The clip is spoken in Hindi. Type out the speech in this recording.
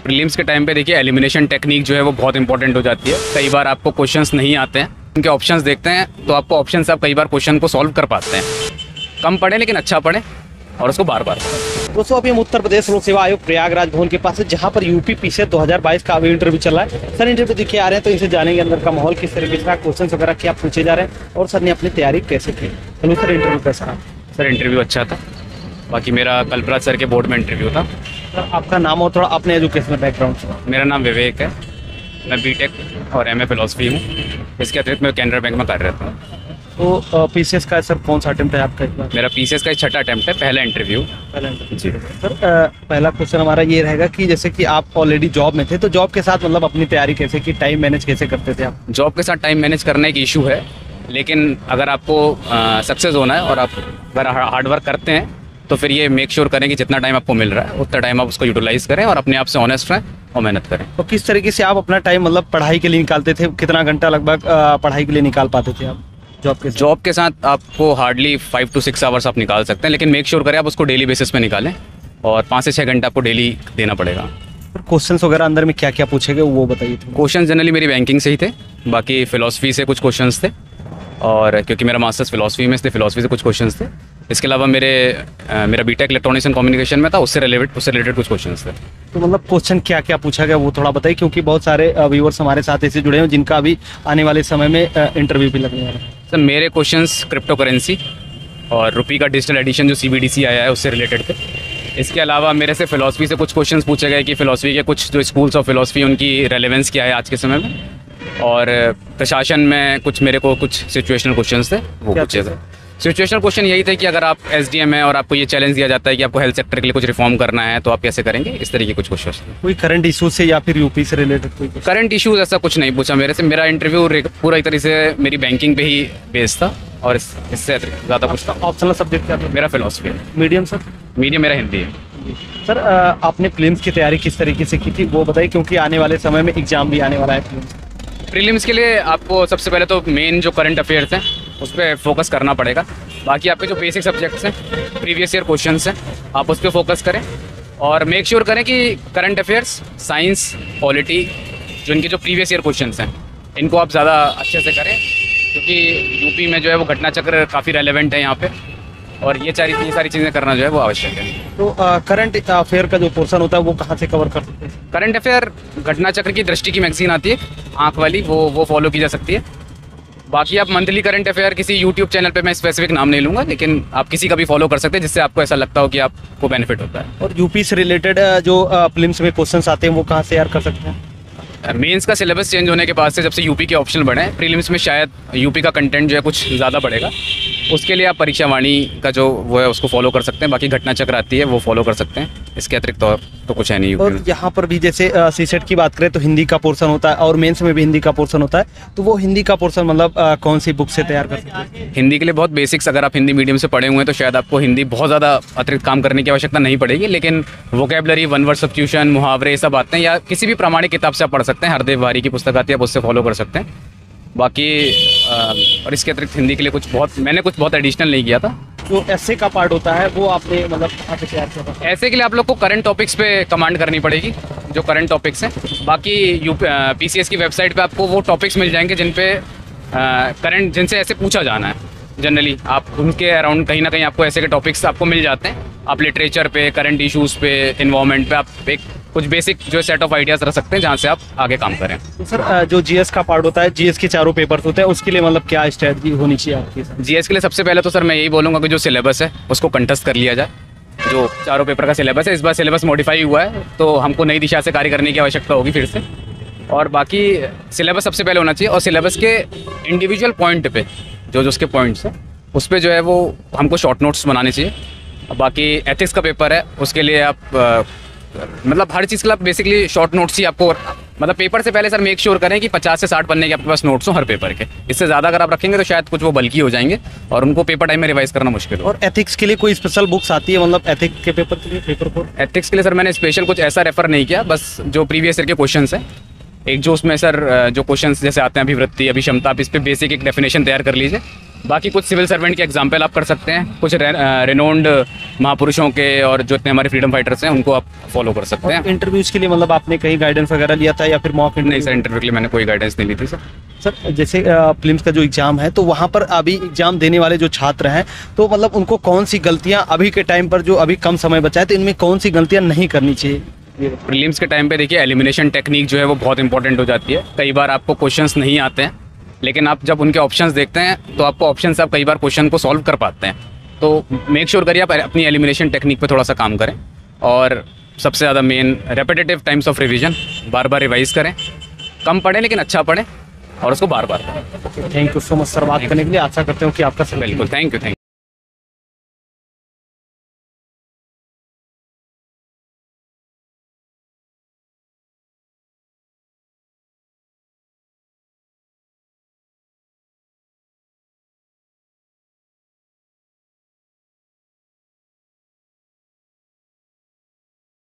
प्रीलिम्स के टाइम पे देखिए एलिमिनेशन टेक्निक जो है वो बहुत इंपॉर्टेंट हो जाती है। कई बार आपको क्वेश्चंस नहीं आते हैं, उनके ऑप्शंस देखते हैं तो आपको ऑप्शन से आप कई बार क्वेश्चन को सॉल्व कर पाते हैं। कम पढ़ें लेकिन अच्छा पढ़ें और उसको बार बार। दोस्तों अभी हम उत्तर प्रदेश लोक सेवा आयोग प्रयागराज भवन के पास है, जहां पर यूपी पीसीएस 2022 का अभी इंटरव्यू चल रहा है। सर इंटरव्यू देखिए आ रहे हैं तो इनसे जानेंगे अंदर का माहौल किस तरीके से, क्वेश्चन वगैरह क्या पूछे जा रहे हैं और सर ने अपनी तैयारी कैसे की। चलो सर इंटरव्यू कैसा रहा? सर इंटरव्यू अच्छा था, बाकी मेरा कल्पराज सर के बोर्ड में इंटरव्यू था। सर आपका नाम और थोड़ा अपने एजुकेशनल बैकग्राउंड से। मेरा नाम विवेक है, मैं बीटेक और एमए फिलॉसफी हूँ। इसके अतिरिक्त मैं कैनरा बैंक में कार्यरत हूँ। तो पीसीएस का सर कौन सा अटेम्प्ट है आपका? मेरा पीसीएस का 6ठा अटेम्प्ट है, पहला इंटरव्यू। जी सर, पहला क्वेश्चन हमारा ये रहेगा कि जैसे कि आप ऑलरेडी जॉब में थे, तो जॉब के साथ मतलब अपनी तैयारी कैसे की, टाइम मैनेज कैसे करते थे आप? जॉब के साथ टाइम मैनेज करना एक इशू है, लेकिन अगर आपको सक्सेस होना है और आप अगर हार्ड वर्क करते हैं तो फिर ये मेक श्योर करें कि जितना टाइम आपको मिल रहा है उतना टाइम आप उसको यूटिलाइज करें और अपने आप से ऑनेस्ट रहें और मेहनत करें। तो किस तरीके से आप अपना टाइम मतलब पढ़ाई के लिए निकालते थे? कितना घंटा लगभग पढ़ाई के लिए निकाल पाते थे आप जॉब के साथ आपको हार्डली 5 to 6 आवर्स आप निकाल सकते हैं, लेकिन मेक श्योर करें आप उसको डेली बेसिस पे निकालें और 5 से 6 घंटा आपको डेली देना पड़ेगा। क्वेश्चंस वगैरह अंदर में क्या क्या पूछे गए वो बताइए। क्वेश्चन जनरली मेरी बैंकिंग से ही थे, बाकी फिलॉसफी से कुछ क्वेश्चंस थे और क्योंकि मेरा मास्टर्स फिलॉसफी में, इसलिए फिलॉसफी से कुछ क्वेश्चंस थे। इसके अलावा मेरा बीटेक इलेक्ट्रॉनिक्स एंड कम्युनिकेशन में था, उससे रिलेटेड कुछ क्वेश्चंस थे। तो मतलब क्वेश्चन क्या क्या पूछा गया वो थोड़ा बताइए, क्योंकि बहुत सारे व्यूअर्स हमारे साथ ऐसे जुड़े हैं जिनका अभी आने वाले समय में इंटरव्यू भी लगने वाला है। सर मेरे क्वेश्चंस क्रिप्टो करेंसी और रुपी का डिजिटल एडिशन जो CBDC आया है उससे रिलेटेड थे। इसके अलावा मेरे से फिलॉसफी से कुछ क्वेश्चंस पूछे गए कि फिलॉसफी के कुछ जो स्कूल्स ऑफ फिलॉसफी उनकी रेलेवेंस क्या है आज के समय में, और प्रशासन में मेरे को कुछ सिचुएशनल क्वेश्चंस थे वो पूछे थे। सिचुएशनल क्वेश्चन यही थे कि अगर आप SDM है और आपको ये चैलेंज दिया जाता है कि आपको हेल्थ सेक्टर के लिए कुछ रिफॉर्म करना है तो आप कैसे करेंगे, इस तरीके के कुछ क्वेश्चन। कोई करंट इशू से या फिर यूपी से रिलेटेड कोई करंट इशूज ऐसा कुछ नहीं पूछा मेरे से। मेरा इंटरव्यू पूरा एक तरह से मेरी बैंकिंग पे ही बेस्ड था और इससे ज़्यादा कुछ था। ऑप्शनल सब्जेक्ट क्या था? मेरा फिलॉसफी है। Medium sir? मीडियम मेरा हिंदी है। सर आपने प्रीलिम्स की तैयारी किस तरीके से की थी वो बताइए, क्योंकि आने वाले समय में एग्जाम भी आने वाला है। प्रीलिम्स के लिए आपको सबसे पहले तो मेन जो करंट अफेयर्स हैं उस पर फोकस करना पड़ेगा। बाकी आपके जो बेसिक सब्जेक्ट्स हैं, प्रीवियस ईयर क्वेश्चंस हैं, आप उस पर फोकस करें और मेक श्योर करें कि करंट अफेयर्स, साइंस, पॉलिटी जो इनके जो प्रीवियस ईयर क्वेश्चंस हैं इनको आप ज़्यादा अच्छे से करें, क्योंकि यूपी में जो है वो घटना चक्र काफ़ी रेलेवेंट है यहाँ पे और ये सारी चीज़ें करना जो है वो आवश्यक है। तो करंट अफेयर का जो पोर्शन होता है वो कहाँ से कवर कर सकते हैं? करंट अफेयर घटना चक्र की दृष्टि की मैगजीन आती है, आँख वाली, वो फॉलो की जा सकती है। बाकी आप मंथली करंट अफेयर किसी यूट्यूब चैनल पे, मैं स्पेसिफिक नाम नहीं लूँगा, लेकिन आप किसी का भी फॉलो कर सकते हैं जिससे आपको ऐसा लगता हो कि आपको बेनिफिट होता है। और यूपी से रिलेटेड जो प्रीलिम्स में क्वेश्चंस आते हैं वो कहाँ से तैयार कर सकते हैं? मेंस का सिलेबस चेंज होने के बाद से जब से यूपी के ऑप्शनल बढ़े हैं, प्रीलिम्स में शायद यूपी का कंटेंट जो है कुछ ज़्यादा बढ़ेगा। उसके लिए आप परीक्षा वाणी का जो वो है उसको फॉलो कर सकते हैं। बाकी घटना चक्र आती है वो फॉलो कर सकते हैं, इसके अतिरिक्त और तो कुछ है नहीं। और यहाँ पर भी जैसे सीसेट की बात करें तो हिंदी का पोर्शन होता है और मेंस में भी हिंदी का पोर्शन होता है, तो वो हिंदी का पोर्शन मतलब कौन सी बुक से तैयार कर सकते हैं? हिंदी के लिए बहुत बेसिक्स, अगर आप हिंदी मीडियम से पढ़े हुए हैं तो शायद आपको हिंदी बहुत ज़्यादा अतिरिक्त काम करने की आवश्यकता नहीं पड़ेगी, लेकिन वोकेबलरी, वन वर्ड सब्स्टिट्यूशन, मुहावरे, ये सब आते हैं, या किसी भी प्रामाणिक किताब से आप पढ़ सकते हैं। हरदेव वारी की पुस्तक आती है, आप उससे फॉलो कर सकते हैं। बाकी और इसके अतिरिक्त हिंदी के लिए मैंने कुछ बहुत एडिशनल नहीं किया था। जो ऐसे का पार्ट होता है वो आपने मतलब कहाँ पे तैयार किया था? ऐसे के लिए आप लोग को करंट टॉपिक्स पे कमांड करनी पड़ेगी, जो करंट टॉपिक्स हैं। बाकी PCS की वेबसाइट पे आपको वो टॉपिक्स मिल जाएंगे जिनसे ऐसे पूछा जाना है। जनरली आप उनके अराउंड कहीं ना कहीं आपको ऐसे के टॉपिक्स आपको मिल जाते हैं। आप लिटरेचर पे, करंट इश्यूज़ पे, इन्वायरमेंट पे आप एक कुछ बेसिक जो सेट ऑफ आइडियाज़ रख सकते हैं जहाँ से आप आगे काम करें। तो सर जो GS का पार्ट होता है, GS के चारों पेपर्स होते हैं, उसके लिए मतलब क्या स्ट्रेटजी होनी चाहिए आपकी? GS के लिए सबसे पहले तो सर मैं यही बोलूँगा कि जो सिलेबस है उसको कंटेस्ट कर लिया जाए। जो चारों पेपर का सिलेबस है, इस बार सिलेबस मॉडिफाई हुआ है तो हमको नई दिशा से कार्य करने की आवश्यकता होगी फिर से। और बाकी सिलेबस सबसे पहले होना चाहिए और सिलेबस के इंडिविजुअल पॉइंट पे जो उसके पॉइंट्स हैं उस पर जो है वो हमको शॉर्ट नोट्स बनाने चाहिए। बाकी एथिक्स का पेपर है, उसके लिए आप मतलब हर चीज़ के लिए बेसिकली शॉर्ट नोट्स ही आपको, मतलब पेपर से पहले सर मेक श्योर करें कि 50 से 60 पन्ने के आपके पास नोट्स हो हर पेपर के। इससे ज़्यादा अगर आप रखेंगे तो शायद कुछ वो बल्कि हो जाएंगे और उनको पेपर टाइम में रिवाइज करना मुश्किल हो। और एथिक्स के लिए कोई स्पेशल बुक्स आती है मतलब एथिक्स के पेपर के लिए, पेपर को? एथिक्स के लिए सर मैंने स्पेशल कुछ ऐसा रेफर नहीं किया, बस जो प्रीवियस ईयर के क्वेश्चन हैं, एक जो उसमें सर जो क्वेश्चन जैसे आते हैं अभिवृत्ति, अभिक्षमता, आप इस पर बेसिक एक डेफिनेशन तैयार कर लीजिए बाकी कुछ सिविल सर्वेंट के एग्जाम्पल आप कर सकते हैं, कुछ रेनोन्ड महापुरुषों के और जो इतने हमारे फ्रीडम फाइटर्स हैं उनको आप फॉलो कर सकते हैं। इंटरव्यूज के लिए मतलब आपने कहीं गाइडेंस वगैरह लिया था या फिर मॉक नहीं सर, इंटरव्यू के लिए मैंने कोई गाइडेंस नहीं ली थी सर। सर जैसे प्रीलिम्स का जो एग्जाम है तो वहाँ पर अभी एग्जाम देने वाले जो छात्र हैं तो मतलब उनको कौन सी गलतियाँ अभी के टाइम पर जो अभी कम समय बचा है तो इनमें कौन सी गलतियाँ नहीं करनी चाहिए? प्रीलिम्स के टाइम पे देखिए एलिमिनेशन टेक्निक जो है वो बहुत इंपॉर्टेंट हो जाती है। कई बार आपको क्वेश्चंस नहीं आते हैं, लेकिन आप जब उनके ऑप्शंस देखते हैं तो आपको ऑप्शन से आप कई बार क्वेश्चन को सॉल्व कर पाते हैं। तो मेक श्योर करिए आप अपनी एलिमिनेशन टेक्निक पे थोड़ा सा काम करें, और सबसे ज़्यादा main repetitive times of revision, बार बार रिवाइज करें, कम पढ़ें लेकिन अच्छा पढ़ें और उसको बार बार। Thank you so much sir बात करने के लिए, आशा करते हो कि आपका बिल्कुल, थैंक यू।